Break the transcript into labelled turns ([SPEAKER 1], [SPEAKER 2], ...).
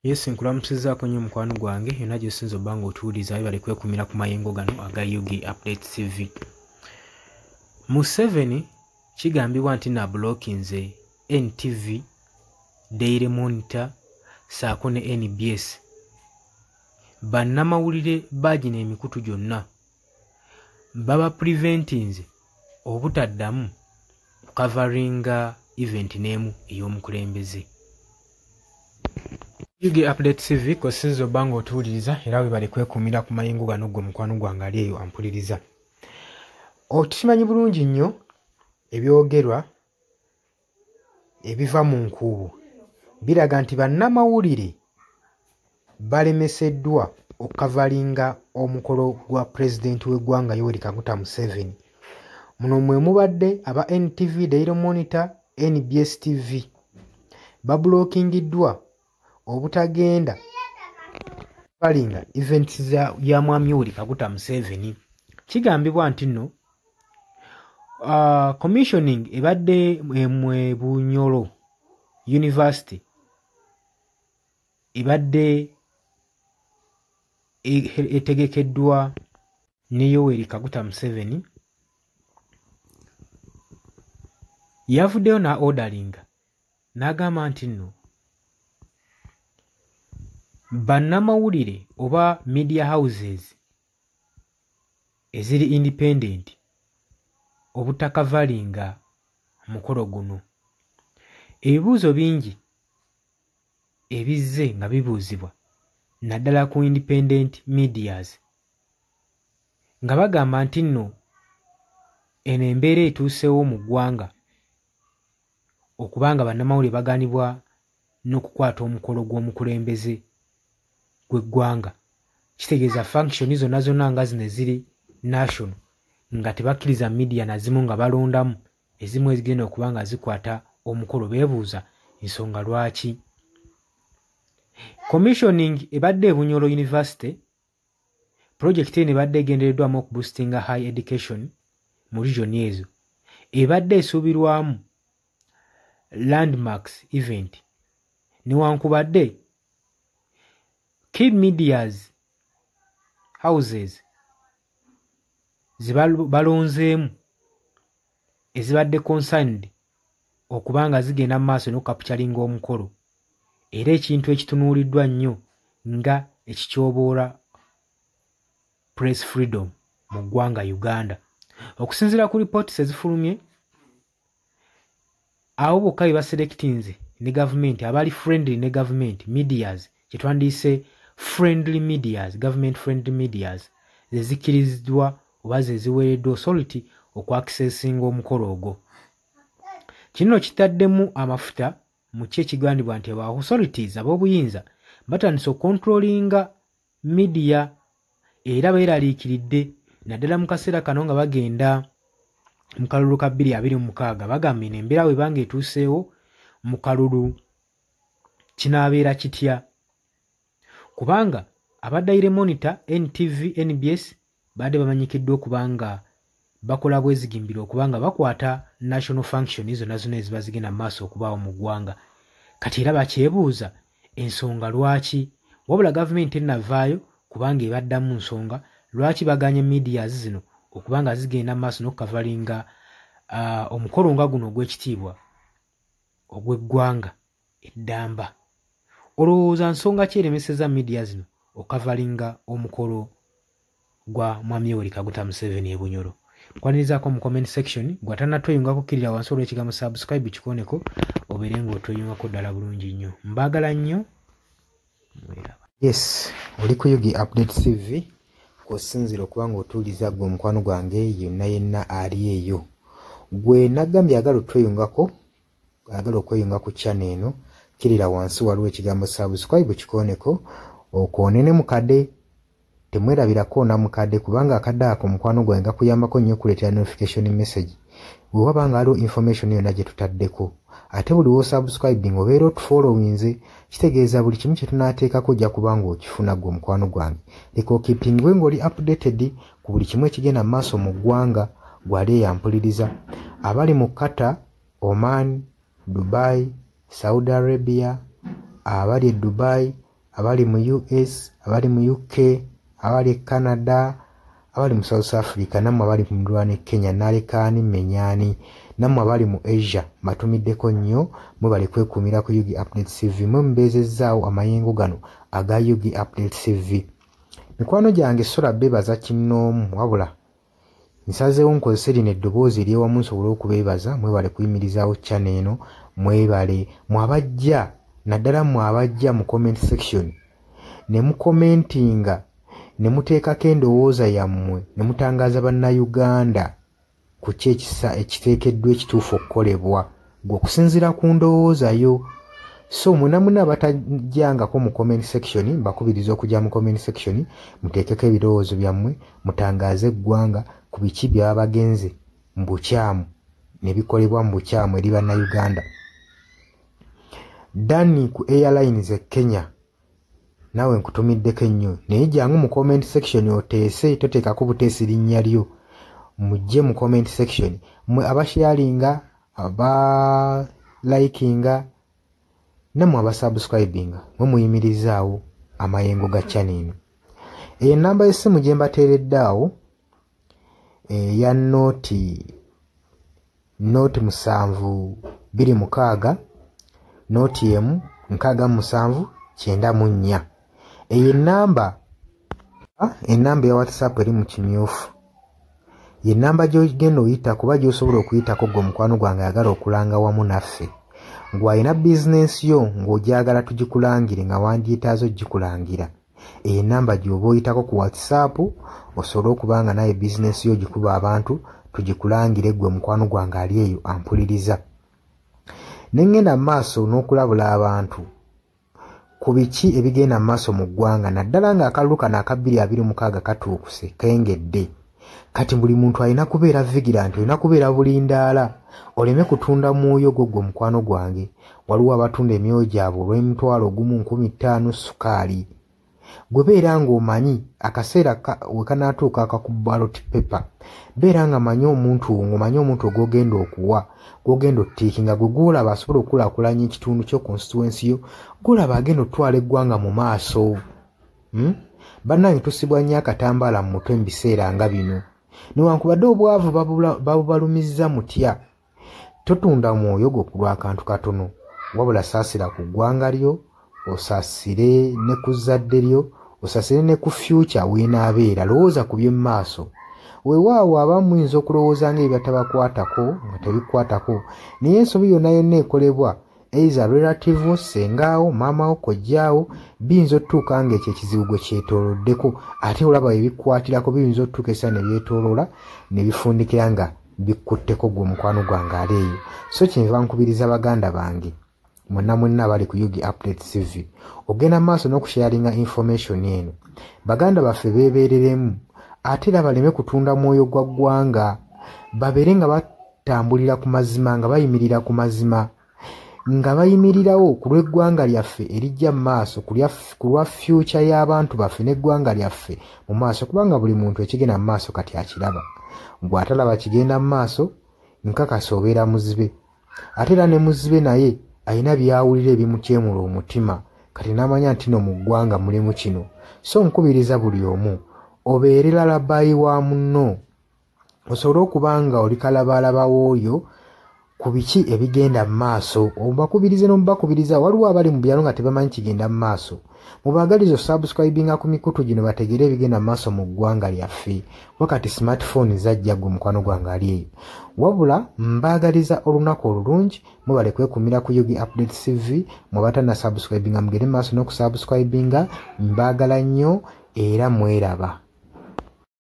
[SPEAKER 1] Yes, nkulamusizaako nnyo mukwano gwange yonna gy'osinza obba ng'otuwuliriza bali kwekumira ku mayengo gano aga Yugi Update TV. Museveni kigambibwa nti nabulookinze NTV, Daily Monitor saako ne NBS. Bannamawulire baagina emikutu gyonna baba preventinze obutaddamu kukavaringa event n'emu ey'omukulembeze. Yugi Update TV kosinzo bango otuwuliriza era we bali kwekumira ku mayengo gano gwe mukwano gwange ali eyo ampuliriza. Otukimanyi bulungi nnyo ebyogerwa ebiva mu nkuubo biraga nti bannamawulire balemeseddwa okukavalinga omukolo gwa pulezidenti w'eggwanga Yoweri Kaguta Museveni. Muno mwe mubadde aba NTV, Daily Monitor, NBS TV babulookingiddwa obutagenda balinga events ya mwami Yoweri Kaguta Museveni. Kigambibwa nti nno commissioning ebadde mwe Bunyoro University ebadde etegekeddwa ne Yoweri Kaguta Museveni. Yavuddeyo na ordaringa n'agamba nti nno bannamawulire oba media houses eziri independent obutakavalinga mukolo guno. Ebibuuzo bingi ebizze nga bibuuzibwa naddala ku independent medias nga bagamba nti nno eno embeera etuusewo mu ggwanga okubanga bannamawulire baganibwa n'okukwata omukolo gw'omukulembeze gw'eggwanga. Kitegeeza function zonna zonna nga zino eziri national nga tebakkiriza media na zimu nga balondamu ezimu ezigenda okuba nga zikwata omukolo. Beebuuza ensonga lwaki. Commissioning ebadde Bunyoro University, project eno ebadde egendereddwamu okuboostinga high education mu region ezo, ebadde esuubirwamu landmarks event newankubadde key medias houses zibalonzeemu ezibadde concerned okubanga zigenda mu maaso n'okukapitalinga omukolo, era ekintu ekitunuuliddwa nnyo nga ekityoboola press freedom mu ggwanga Uganda. Okusinziira ku reports ezifulumye, abo bokka baselectinze ne government abali friendly ne government medias, kyetwandiise friendly medias, government friendly medias, zezikkiriziddwa oba zeziweereddwa authority okwaccessinga omukolo ogwo. Kino kitaddemu amafuta mu kye ekigambibwa nti aba authorities ab'obuyinza batandise okontrolinga media era beeraliikiridde naddala mu kaseera kano nga bagenda mu kalulu ka 2026 bagamba eno embeera bwe banga etuuseewo mu kalulu kinaabeera kitya. Kubanga aba Daily Monitor, NTV, NBS badde bamanyikiddwa okubanga bakola bwezigimbira okubanga bakwata national function zonna zonna eziba zigenda mu maaso okubaawo mu ggwanga. Kati era bakyebuuza ensonga lwaki, wabula gavumenti ennavaayo kubanga ebaddamu nsonga lwaki baganye medias zino okubanga zigenda mu maaso n'okukavalinga omukolo nga guno ogw'ekitiibwa ogw'eggwanga eddamba. Olowooza nsonga ki eremeseza media zino okukavalinga omukolo gwa mwami Yoweri Kaguta Museveni e Bunyoro? Kwanirizaako mu comment section. Gw'atannatweyungako kkirira wansi olw'ekigambo subscribe kikooneko obeere ng'otweyungako ddala bulungi nnyo. Mbaagala nnyo. Yes, oli ku Yugi Update TV kw'osinzira okuba ng'otuwuliriza gwe omukwano gwange yonna yenna ali eyo. Gwe naggambye agala otweyungako, agala okweyunga ku channel eno, kkirira wansi waliwo ekigambo subscribe kikooneko okoonene mukadde. Temwerabirako na mukadde kubanga akadde ako mukwano gwange gakuyambako nnyo okuleetera notification message bwe waba nga waliwo information yonna gye tutaddeko. Ate buli w'osubscribing obeera otufollowinze, kitegeeza buli kimu kye tunaateekako ojja kubanga okifuna gwe omukwano gwange. Leka okeepingwe ng'oli updated ku buli kimu ekigenda mu maaso mu ggwanga gwali eyampuliriza. Abali mu Qatar, Oman, Dubai, Saudi Arabia, abali e Dubai, abali mu US, abali mu UK, abali Canada, abali mu South Africa, namwe abali mu Rwanda, Kenya, nalekani menyani, namwe abali mu Asia, matumiddeko nnyo mwebale kwekumira ku Yugi Update TV. Mwe mbezezaawo amayengo gano aga Yugi Update TV. Mikwano gyange sola bebaza kinnoomu wabula nsazeewo nkozese lino eddoboozi ery'ewamu nsobole okubeebaza mwebale kuyimirizaawo channel eno, mwebale mwabajja naddala mwabajja mu comment section ne mukomentinga ne muteekako endowooza yammwe ne mutangaaza bannayuganda ku ki ekiteekeddwa ekituufu okukolebwa gwe okusinziira ku ndowooza yo. So munamuna abatajjangako mu comment section mbakubiriza okujja mu comment section muteekeko ebirowoozo byammwe mutangaaze eggwanga ku biki byaba bagenze mu bukyamu ne bikolebwa mu bukyamu eri bannayuganda. Dani ku Airlines e Kenya nawe nkutumiddeko ennyo naye jangu mu comment section oteese, toteekako buteesi linnya lyo, mujje mu comment section mwe abasharinga, abalikinga namwe abasubscribinga mwe muyimirizaawo amayengo ga channel eno. Enamba y'essimu gye mbateeredde awo eya nooti 726 nooti emu 67994. Eyo enamba ya WhatsApp eri mu kimyufu. Ye namba gy'ogenda oyita kuba gy'osobola okuyitako gwe mukwano gwange ayagala okulanga wamu naffe. Ngw'alina bizinensi yo ng'ogyagala tugikulangire nga wandyetaazo gikulangira. Eyo namba gy'oba oyitako ku WhatsApp osobole okuba nga naye bizinensi yo gikuba abantu tugikulangire gwe mukwano gwange ali eyo ampuliriza. Nengenda maaso n'okulabula abantu ku biki ebigenda maaso mu ggwanga naddala nga akalulu kano aka 2026 katuukuse kengedde. Kati buli muntu alina kubeera vigilant, olina kubeera bulindaala oleme kutunda mwoyo gwo mukwano gwange. Waliwo abatunda emyoyo gyabwe olw'M1,1500 sukaali. Gwe beera ng'omanyi akaseera we kanaatuuka akakuba ballot paper, beera nga manyi omuntu ng'omanyi omuntu ogw'ogenda okuwa, gw'ogenda ottiikinga, gwe gw'olaba asobola okukulaakulanya ekitundu kyo constituency yo, gw'olaba agenda otwala eggwanga mu maaso. Bannange tusibwa nnyo akatambaala mu mutwe mu biseera nga bino. Newankubadde obwavu babubalumizza mutya, totunda mwoyo gwo ku lw'akantu katono, wabula saasira ku ggwanga lyo, osaasire ne ku zadde lyo, osaasire ne ku future weenaabeera. Lowooza ku by'emu maaso. Weewaawo abamu muyinza okulowooza ng'ebyatabakwatako nga tebikwatako, naye ensobi yonna yonna ekolebwa eiza relative sengaawo, maamawo, kojjaawo, biyinza otutuuka ng'ekyo ekizibu gwe kyetooloddeko ate olaba ebikwatirako biyinza otutuuka essa ne byetooloola ne bifundikira nga bikkutteko gwe mukwano gwange ali eyo. So kyenva nkubiriza baganda bange mwenna abali ku Yugi Update TV ogenda maaso n'okusharinga information eno. Baganda baffe beebeereremu ate era baleme kutunda mwoyo gwa ggwanga, babeere nga batambulira ku mazima, nga bayimirira ku mazima, nga bayimirirawo ku lw'eggwanga lyaffe erijja mu maaso, ku lwa future y'abantu baffe n'eggwanga lyaffe mu maaso, kubanga buli muntu ekigenda mu maaso kati akiraba. Bw'atalaba kigenda mu maaso nkakasa obeera muzibe. Ate era ne muzibe naye alina byawulira ebimukyemula omutima, kati n'amanya nti no mu ggwanga mulimu kino. So nkubiriza buli omu obeere lalabayi wa munno, osobole okuba nga oli kalabaalaba w'oyo ku biki ebigenda mu maaso. Obakubirize n'omubakubiriza. Waliwo abali mu byalo nga tebamanyi kigenda mu maaso, mubaagaliza subscribinga ku mikutu gino bategeere ebigenda mu maaso mu ggwanga lyaffe. Wakati smartphone zajja gwe mukwano gwange ali eyo. Wabula mbaagaliza olunaku olulungi, mwebale kwekumira ku Yugi Update TV. Mwebatana subscribinga mugere maaso n'okusubscribinga. Mbaagala nnyo era mweraba.